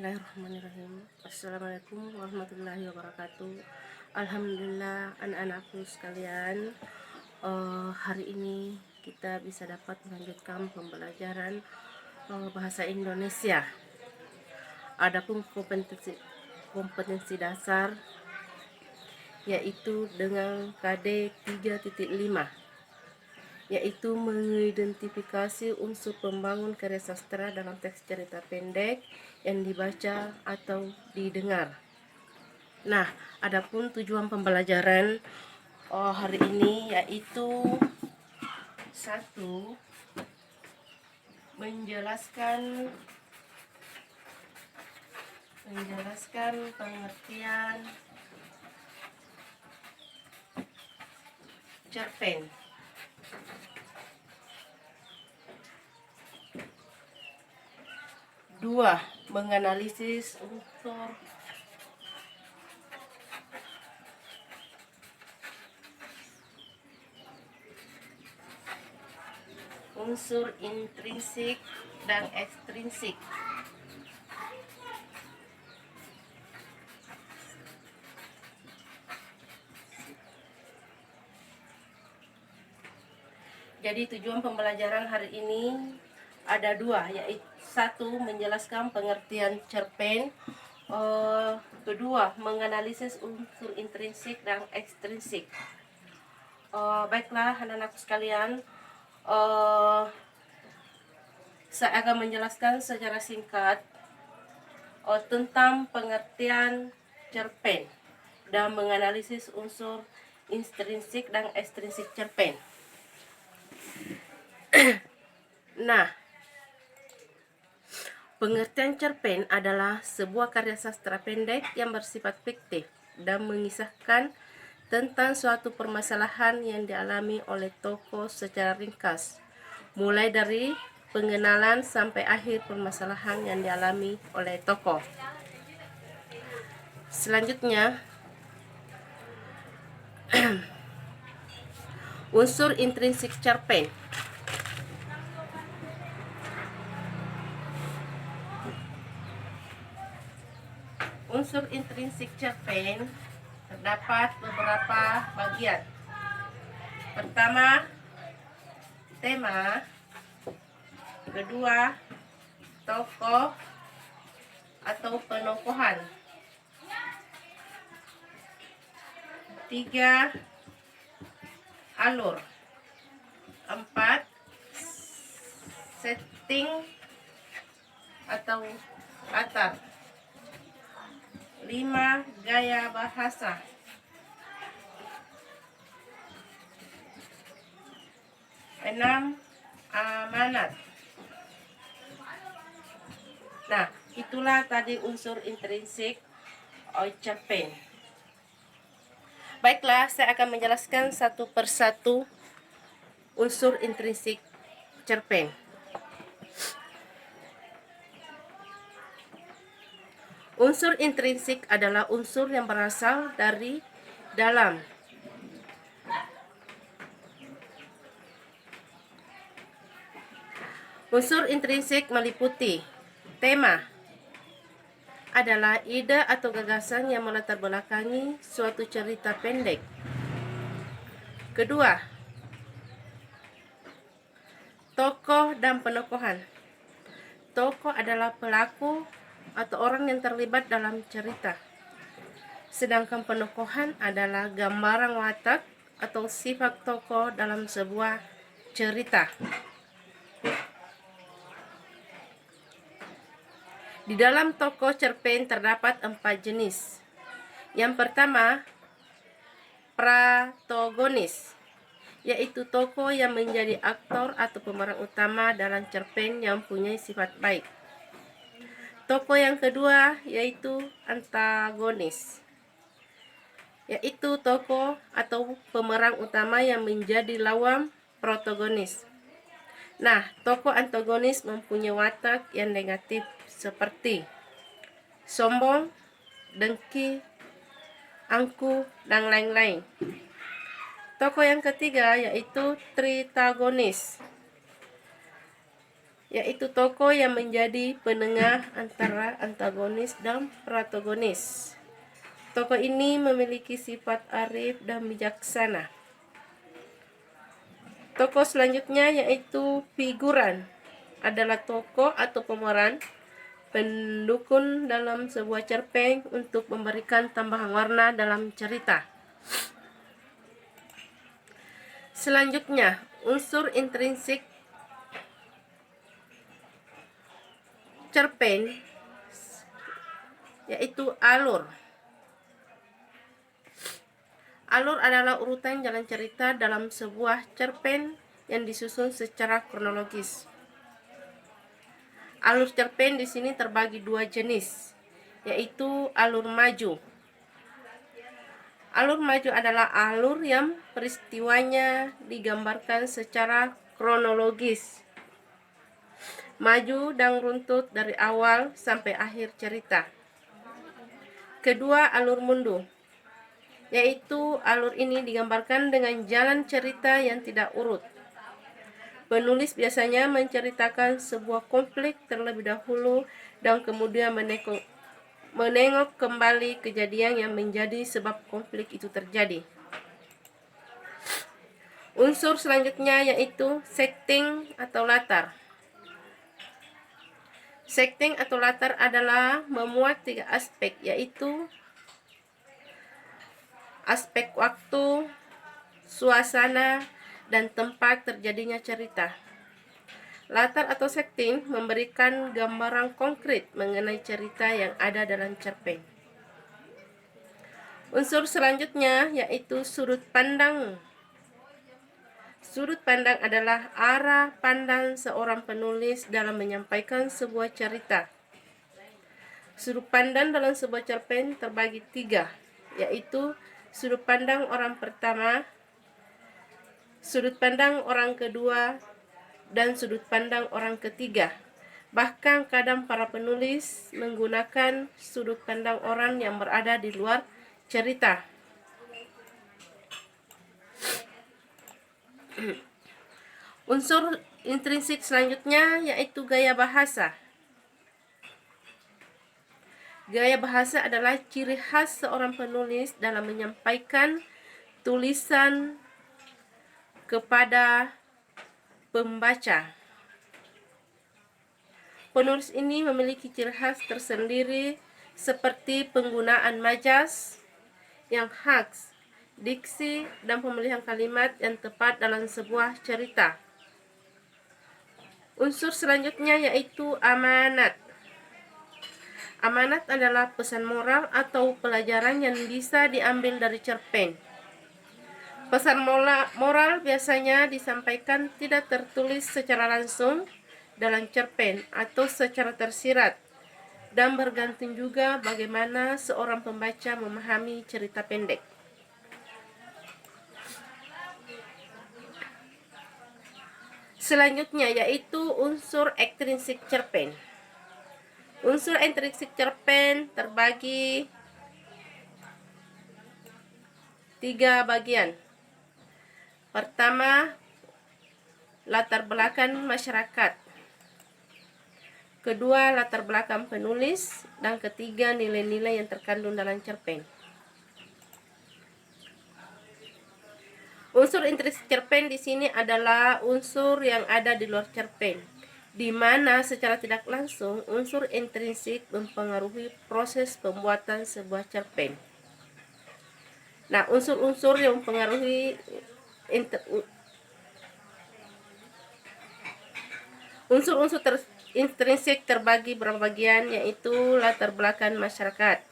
Bismillahirrahmanirrahim. Assalamualaikum warahmatullahi wabarakatuh. Alhamdulillah anak-anakku sekalian, hari ini kita bisa dapat melanjutkan pembelajaran bahasa Indonesia. Adapun kompetensi dasar yaitu dengan KD 3.5, yaitu mengidentifikasi unsur pembangun karya sastra dalam teks cerita pendek yang dibaca atau didengar. Nah, adapun tujuan pembelajaran hari ini yaitu 1. Menjelaskan pengertian cerpen. 2. Menganalisis unsur intrinsik dan ekstrinsik. Jadi tujuan pembelajaran hari ini ada 2, yaitu 1. Menjelaskan pengertian cerpen, 2. Menganalisis unsur intrinsik dan ekstrinsik. Baiklah anak-anakku sekalian, saya akan menjelaskan secara singkat tentang pengertian cerpen dan menganalisis unsur intrinsik dan ekstrinsik cerpen. Nah, pengertian cerpen adalah sebuah karya sastra pendek yang bersifat fiktif dan mengisahkan tentang suatu permasalahan yang dialami oleh tokoh secara ringkas, mulai dari pengenalan sampai akhir permasalahan yang dialami oleh tokoh. Selanjutnya, unsur intrinsik cerpen. Unsur intrinsik cerpen terdapat beberapa bagian. Pertama, tema. Kedua, tokoh atau penokohan. 3, alur. 4, setting atau latar. 5, gaya bahasa. 6, amanat. Nah, itulah tadi unsur intrinsik cerpen. Baiklah, saya akan menjelaskan satu persatu unsur intrinsik cerpen. Unsur intrinsik adalah unsur yang berasal dari dalam. Unsur intrinsik meliputi tema, adalah ide atau gagasan yang melatar belakangi suatu cerita pendek. Kedua, tokoh dan penokohan. Tokoh adalah pelaku atau orang yang terlibat dalam cerita. Sedangkan penokohan adalah gambaran watak atau sifat tokoh dalam sebuah cerita. Di dalam tokoh cerpen terdapat 4 jenis. Yang pertama, protagonis, yaitu tokoh yang menjadi aktor atau pemeran utama dalam cerpen yang punya sifat baik. Tokoh yang kedua yaitu antagonis, yaitu tokoh atau pemeran utama yang menjadi lawan protagonis. Nah, tokoh antagonis mempunyai watak yang negatif seperti sombong, dengki, angkuh, dan lain-lain. Tokoh yang ketiga yaitu tritagonis, yaitu tokoh yang menjadi penengah antara antagonis dan protagonis. Tokoh ini memiliki sifat arif dan bijaksana. Tokoh selanjutnya yaitu figuran, adalah tokoh atau pemeran pendukung dalam sebuah cerpen untuk memberikan tambahan warna dalam cerita. Selanjutnya, unsur intrinsik cerpen yaitu alur. Alur adalah urutan jalan cerita dalam sebuah cerpen yang disusun secara kronologis. Alur cerpen di sini terbagi dua jenis, yaitu alur maju. Alur maju adalah alur yang peristiwanya digambarkan secara kronologis, maju dan runtut dari awal sampai akhir cerita. Kedua, alur mundur, yaitu alur ini digambarkan dengan jalan cerita yang tidak urut. Penulis biasanya menceritakan sebuah konflik terlebih dahulu dan kemudian menengok kembali kejadian yang menjadi sebab konflik itu terjadi. Unsur selanjutnya yaitu setting atau latar. Setting atau latar adalah memuat tiga aspek, yaitu aspek waktu, suasana, dan tempat terjadinya cerita. Latar atau setting memberikan gambaran konkret mengenai cerita yang ada dalam cerpen. Unsur selanjutnya yaitu sudut pandang. Sudut pandang adalah arah pandang seorang penulis dalam menyampaikan sebuah cerita. Sudut pandang dalam sebuah cerpen terbagi tiga, yaitu sudut pandang orang pertama, sudut pandang orang kedua, dan sudut pandang orang ketiga. Bahkan kadang para penulis menggunakan sudut pandang orang yang berada di luar cerita. Unsur intrinsik selanjutnya yaitu gaya bahasa. Gaya bahasa adalah ciri khas seorang penulis dalam menyampaikan tulisan kepada pembaca. Penulis ini memiliki ciri khas tersendiri seperti penggunaan majas yang khas, diksi, dan pemilihan kalimat yang tepat dalam sebuah cerita. Unsur selanjutnya yaitu amanat. Amanat adalah pesan moral atau pelajaran yang bisa diambil dari cerpen. Pesan moral biasanya disampaikan tidak tertulis secara langsung dalam cerpen atau secara tersirat, dan bergantung juga bagaimana seorang pembaca memahami cerita pendek. Selanjutnya yaitu unsur ekstrinsik cerpen. Unsur intrinsik cerpen terbagi tiga bagian. Pertama, latar belakang masyarakat. Kedua, latar belakang penulis. Dan ketiga, nilai-nilai yang terkandung dalam cerpen. Unsur intrinsik cerpen di sini adalah unsur yang ada di luar cerpen, di mana secara tidak langsung unsur intrinsik mempengaruhi proses pembuatan sebuah cerpen. Nah, unsur-unsur yang mempengaruhi unsur-unsur intrinsik terbagi beberapa bagian, yaitu latar belakang masyarakat.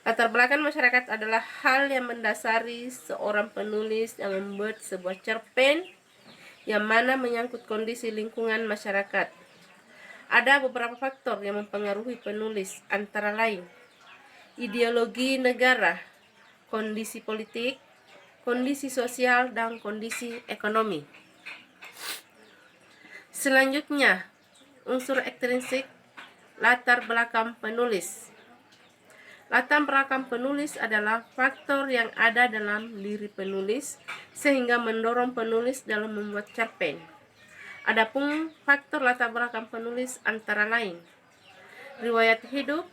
Latar belakang masyarakat adalah hal yang mendasari seorang penulis yang membuat sebuah cerpen yang mana menyangkut kondisi lingkungan masyarakat. Ada beberapa faktor yang mempengaruhi penulis, antara lain ideologi negara, kondisi politik, kondisi sosial, dan kondisi ekonomi. Selanjutnya, unsur ekstrinsik latar belakang penulis. Latar belakang penulis adalah faktor yang ada dalam diri penulis sehingga mendorong penulis dalam membuat cerpen. Adapun faktor latar belakang penulis antara lain riwayat hidup,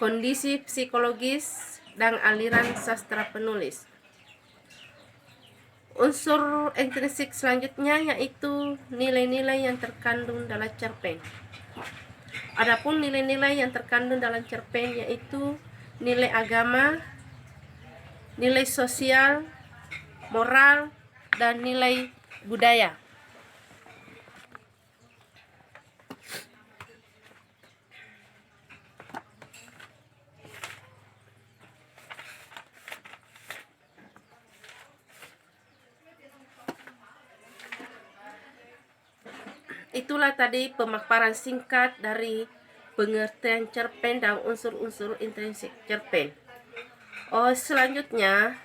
kondisi psikologis, dan aliran sastra penulis. Unsur intrinsik selanjutnya yaitu nilai-nilai yang terkandung dalam cerpen. Adapun nilai-nilai yang terkandung dalam cerpen yaitu nilai agama, nilai sosial, moral, dan nilai budaya. Itulah tadi pemaparan singkat dari pengertian cerpen dan unsur-unsur intrinsik cerpen. Selanjutnya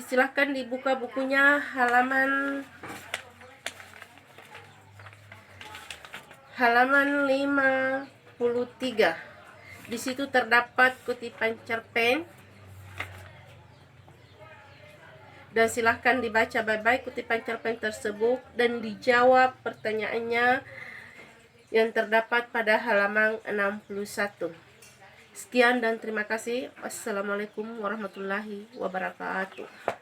silahkan dibuka bukunya halaman 53. Di situ terdapat kutipan cerpen. Dan silahkan dibaca baik-baik kutipan cerpen tersebut dan dijawab pertanyaannya yang terdapat pada halaman 61. Sekian dan terima kasih. Wassalamualaikum warahmatullahi wabarakatuh.